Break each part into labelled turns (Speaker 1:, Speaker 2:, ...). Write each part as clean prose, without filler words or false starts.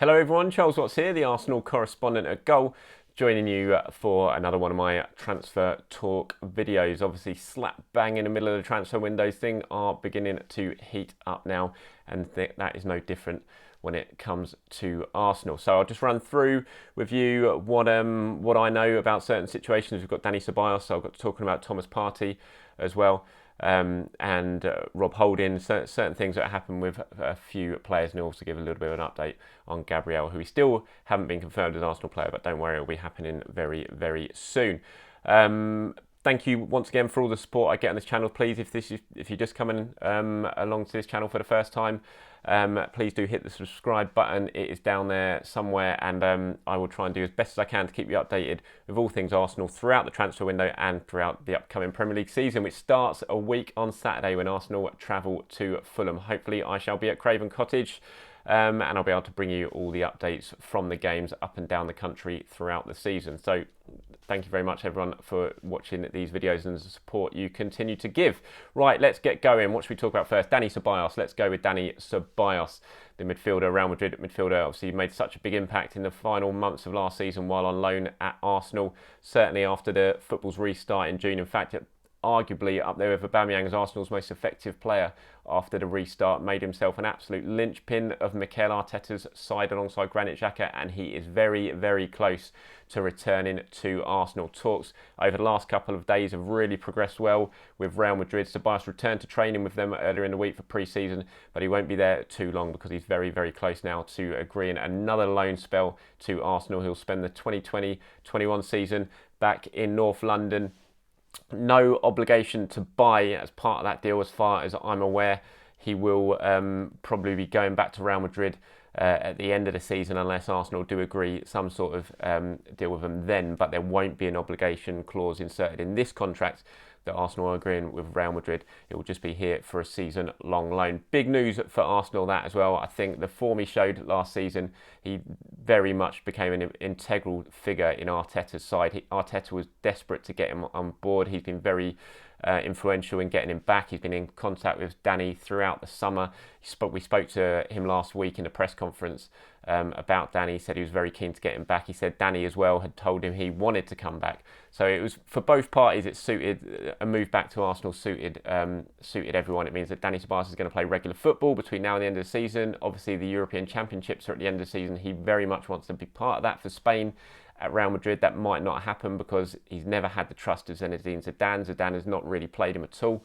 Speaker 1: Hello everyone, Charles Watts here, the Arsenal correspondent at Goal, joining you for another one of my transfer talk videos. Obviously slap bang in the middle of the transfer windows, things are beginning to heat up now, and that is no different when it comes to Arsenal. So I'll just run through with you what I know about certain situations. We've got Dani Ceballos, so I've got talking about Thomas Partey as well. And Rob Holding, certain things that happen with a few players, and also give a little bit of an update on Gabriel, who we still haven't been confirmed as an Arsenal player, but don't worry, it'll be happening very, very soon. Thank you once again for all the support I get on this channel. Please, if you're just coming along to this channel for the first time, please do hit the subscribe button. It is down there somewhere, and I will try and do as best as I can to keep you updated with all things Arsenal throughout the transfer window and throughout the upcoming Premier League season, which starts a week on Saturday when Arsenal travel to Fulham. Hopefully I shall be at Craven Cottage, and I'll be able to bring you all the updates from the games up and down the country throughout the season. So thank you very much everyone for watching these videos and the support you continue to give. Right, let's get going. What should we talk about first? Dani Ceballos. Let's go with Dani Ceballos, the midfielder, Real Madrid midfielder. Obviously made such a big impact in the final months of last season while on loan at Arsenal. Certainly after the football's restart in June. In fact, arguably up there with Aubameyang as Arsenal's most effective player after the restart, made himself an absolute linchpin of Mikel Arteta's side alongside Granit Xhaka, and he is very, very close to returning to Arsenal. Talks over the last couple of days have really progressed well with Real Madrid. Ceballos returned to training with them earlier in the week for pre-season, but he won't be there too long because he's very, very close now to agreeing another loan spell to Arsenal. He'll spend the 2020-21 season back in North London. No obligation to buy as part of that deal as far as I'm aware. He will probably be going back to Real Madrid at the end of the season unless Arsenal do agree some sort of deal with him then, but there won't be an obligation clause inserted in this contract that Arsenal are agreeing with Real Madrid. It will just be here for a season-long loan. Big news for Arsenal that as well. I think the form he showed last season, he very much became an integral figure in Arteta's side. Arteta was desperate to get him on board. He's been very influential in getting him back. He's been in contact with Dani throughout the summer. We spoke to him last week in a press conference about Dani. He said he was very keen to get him back. He said Dani as well had told him he wanted to come back. So it was, for both parties, it suited, a move back to Arsenal suited everyone. It means that Dani Ceballos is going to play regular football between now and the end of the season. Obviously the European Championships are at the end of the season. He very much wants to be part of that for Spain. At Real Madrid, that might not happen because he's never had the trust of Zinedine Zidane. Zidane has not really played him at all,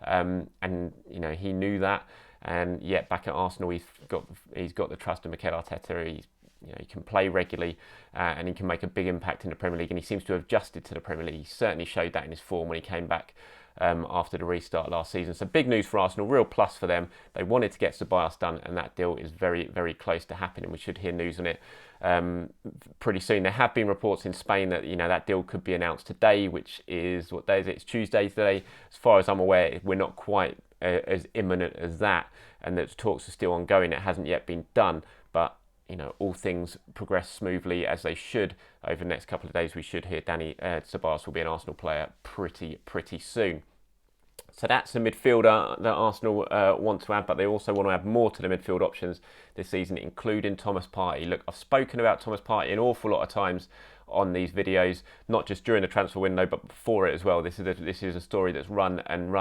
Speaker 1: and you know he knew that. And yet back at Arsenal, he's got the trust of Mikel Arteta. He can play regularly, and he can make a big impact in the Premier League. And he seems to have adjusted to the Premier League. He certainly showed that in his form when he came back after the restart last season. So big news for Arsenal, real plus for them. They wanted to get Ceballos done, and that deal is very, very close to happening. We should hear news on it pretty soon. There have been reports in Spain that that deal could be announced today, which is, what day is it? It's Tuesday today. As far as I'm aware, we're not quite as imminent as that, and that talks are still ongoing. It hasn't yet been done, but all things progress smoothly as they should over the next couple of days. We should hear Dani Ceballos will be an Arsenal player pretty soon. So that's a midfielder that Arsenal want to add, but they also want to add more to the midfield options this season, including Thomas Partey. Look, I've spoken about Thomas Partey an awful lot of times on these videos, not just during the transfer window, but before it as well. This is a story that's run, and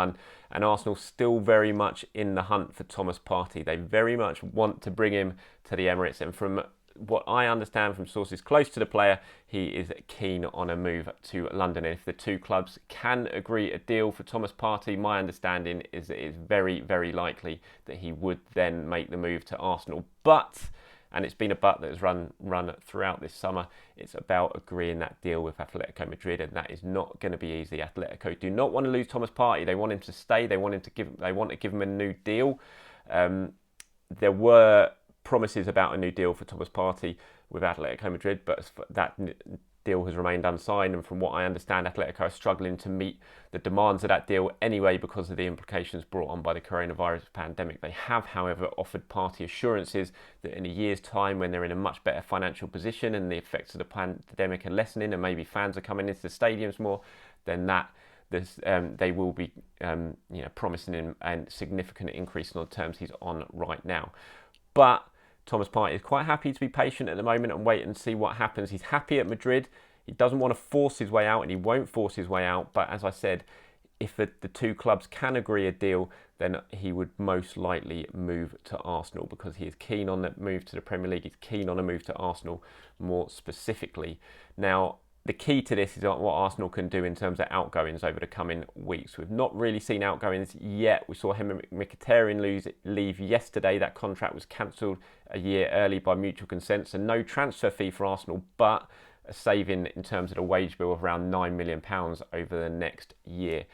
Speaker 1: Arsenal still very much in the hunt for Thomas Partey. They very much want to bring him to the Emirates, and from what I understand from sources close to the player, he is keen on a move to London. And if the two clubs can agree a deal for Thomas Partey, my understanding is that it's very, very likely that he would then make the move to Arsenal. But, and it's been a but that has run throughout this summer, it's about agreeing that deal with Atletico Madrid, and that is not going to be easy. Atletico do not want to lose Thomas Partey. They want him to stay. They want to give him a new deal. There were promises about a new deal for Thomas Partey with Atletico Madrid, but that deal has remained unsigned, and from what I understand, Atletico are struggling to meet the demands of that deal anyway because of the implications brought on by the coronavirus pandemic. They have, however, offered Partey assurances that in a year's time, when they're in a much better financial position and the effects of the pandemic are lessening and maybe fans are coming into the stadiums more, then they will be promising him a significant increase on the terms he's on right now. But Thomas Partey is quite happy to be patient at the moment and wait and see what happens. He's happy at Madrid. He doesn't want to force his way out, and he won't force his way out. But as I said, if the two clubs can agree a deal, then he would most likely move to Arsenal, because he is keen on the move to the Premier League. He's keen on a move to Arsenal more specifically. Now, the key to this is what Arsenal can do in terms of outgoings over the coming weeks. We've not really seen outgoings yet. We saw Mkhitaryan leave yesterday. That contract was cancelled a year early by mutual consent, so no transfer fee for Arsenal, but a saving in terms of the wage bill of around £9 million over the next year.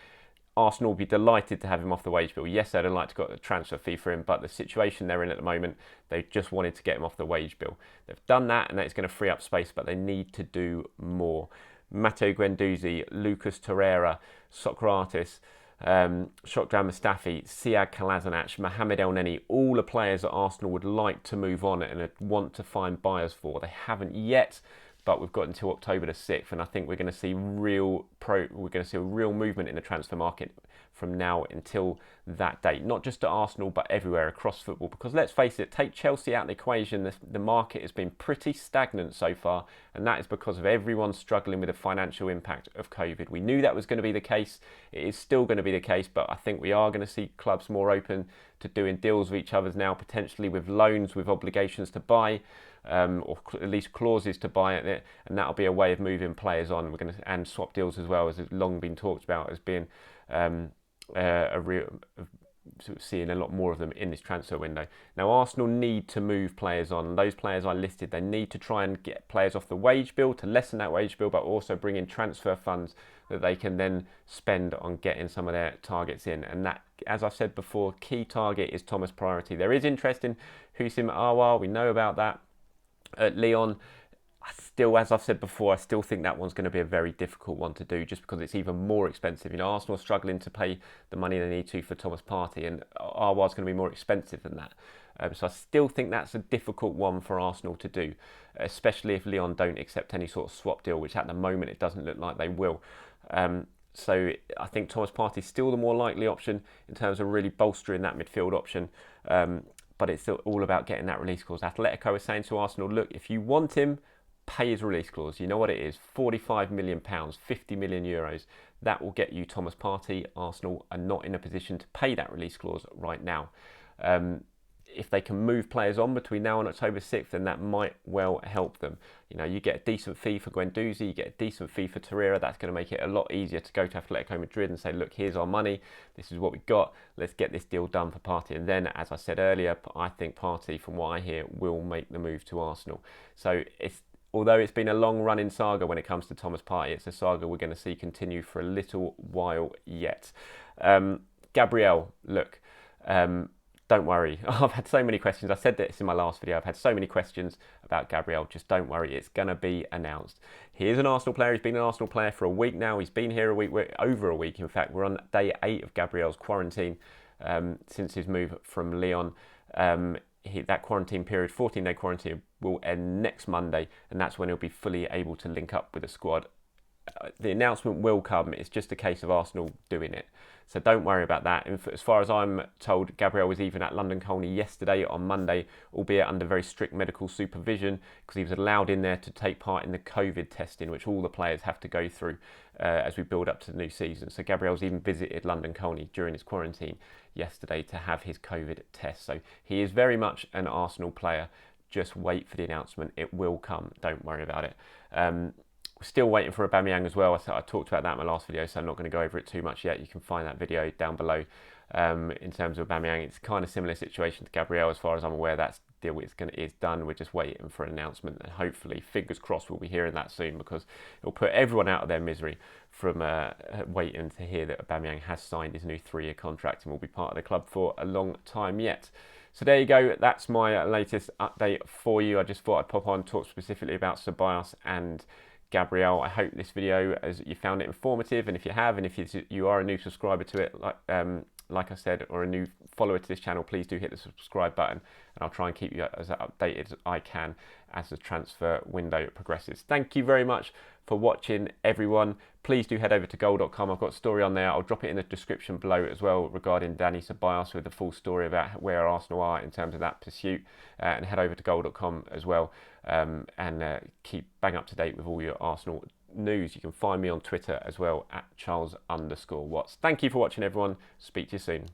Speaker 1: Arsenal will be delighted to have him off the wage bill. Yes, they'd like to get a transfer fee for him, but the situation they're in at the moment, they just wanted to get him off the wage bill. They've done that, and that's going to free up space, but they need to do more. Matteo Guendouzi, Lucas Torreira, Socrates, Shokran Mustafi, Siad Kolasinac, Mohamed El Neni, all the players that Arsenal would like to move on and want to find buyers for. They haven't yet, but we've got until October the 6th, and I think we're going to see a real movement in the transfer market from now until that date. Not just at Arsenal, but everywhere across football. Because let's face it, take Chelsea out of the equation, the market has been pretty stagnant so far, and that is because of everyone struggling with the financial impact of COVID. We knew that was going to be the case. It is still going to be the case, but I think we are going to see clubs more open to doing deals with each other now, potentially with loans, with obligations to buy. Or at least clauses to buy it, and that'll be a way of moving players on. We're going to and swap deals as well, as it's long been talked about as being a real sort of seeing a lot more of them in this transfer window. Now, Arsenal need to move players on. Those players I listed, they need to try and get players off the wage bill to lessen that wage bill, but also bring in transfer funds that they can then spend on getting some of their targets in. And that, as I've said before, key target is Thomas Partey. There is interest in Houssem Aouar. We know about that. At Lyon, as I've said before, I still think that one's going to be a very difficult one to do, just because it's even more expensive. You know, Arsenal are struggling to pay the money they need to for Thomas Partey, and Aouar's going to be more expensive than that. So I still think that's a difficult one for Arsenal to do, especially if Lyon don't accept any sort of swap deal, which at the moment it doesn't look like they will. So I think Thomas Partey is still the more likely option in terms of really bolstering that midfield option. But it's still all about getting that release clause. Atletico is saying to Arsenal, look, if you want him, pay his release clause. You know what it is, £45 million, 50 million euros. That will get you Thomas Partey. Arsenal are not in a position to pay that release clause right now. If they can move players on between now and October 6th, then that might well help them. You know, you get a decent fee for Guendouzi, you get a decent fee for Torreira. That's going to make it a lot easier to go to Atletico Madrid and say, look, here's our money, this is what we've got, let's get this deal done for Partey. And then, as I said earlier, I think Partey, from what I hear, will make the move to Arsenal. So although it's been a long-running saga when it comes to Thomas Partey, it's a saga we're going to see continue for a little while yet. Gabriel, look, don't worry. I've had so many questions. I said this in my last video. I've had so many questions about Gabriel. Just don't worry. It's going to be announced. He is an Arsenal player. He's been an Arsenal player for a week now. He's been here a week, over a week. In fact, we're on day 8 of Gabriel's quarantine since his move from Lyon. That quarantine period, 14-day quarantine, will end next Monday, and that's when he'll be fully able to link up with the squad. The announcement will come. It's just a case of Arsenal doing it. So don't worry about that. As far as I'm told, Gabriel was even at London Colney yesterday on Monday, albeit under very strict medical supervision, because he was allowed in there to take part in the COVID testing, which all the players have to go through as we build up to the new season. So Gabriel's even visited London Colney during his quarantine yesterday to have his COVID test. So he is very much an Arsenal player. Just wait for the announcement. It will come. Don't worry about it. Still waiting for Aubameyang as well. I talked about that in my last video, so I'm not going to go over it too much yet. You can find that video down below. In terms of Aubameyang, it's kind of similar situation to Gabriel as far as I'm aware. That deal is done. We're just waiting for an announcement, and hopefully, fingers crossed, we'll be hearing that soon, because it'll put everyone out of their misery from waiting to hear that Aubameyang has signed his new 3-year contract and will be part of the club for a long time yet. So there you go. That's my latest update for you. I just thought I'd pop on and talk specifically about Ceballos and Gabriel. I hope this video, as you found it informative, and if you have, and if you are a new subscriber to it, like I said, or a new follower to this channel, please do hit the subscribe button, and I'll try and keep you as updated as I can as the transfer window progresses. Thank you very much for watching, everyone. Please do head over to goal.com. I've got a story on there. I'll drop it in the description below as well regarding Dani Ceballos with the full story about where Arsenal are in terms of that pursuit. And head over to goal.com as well, and keep bang up to date with all your Arsenal news. You can find me on Twitter as well at Charles_Watts. Thank you for watching, everyone. Speak to you soon.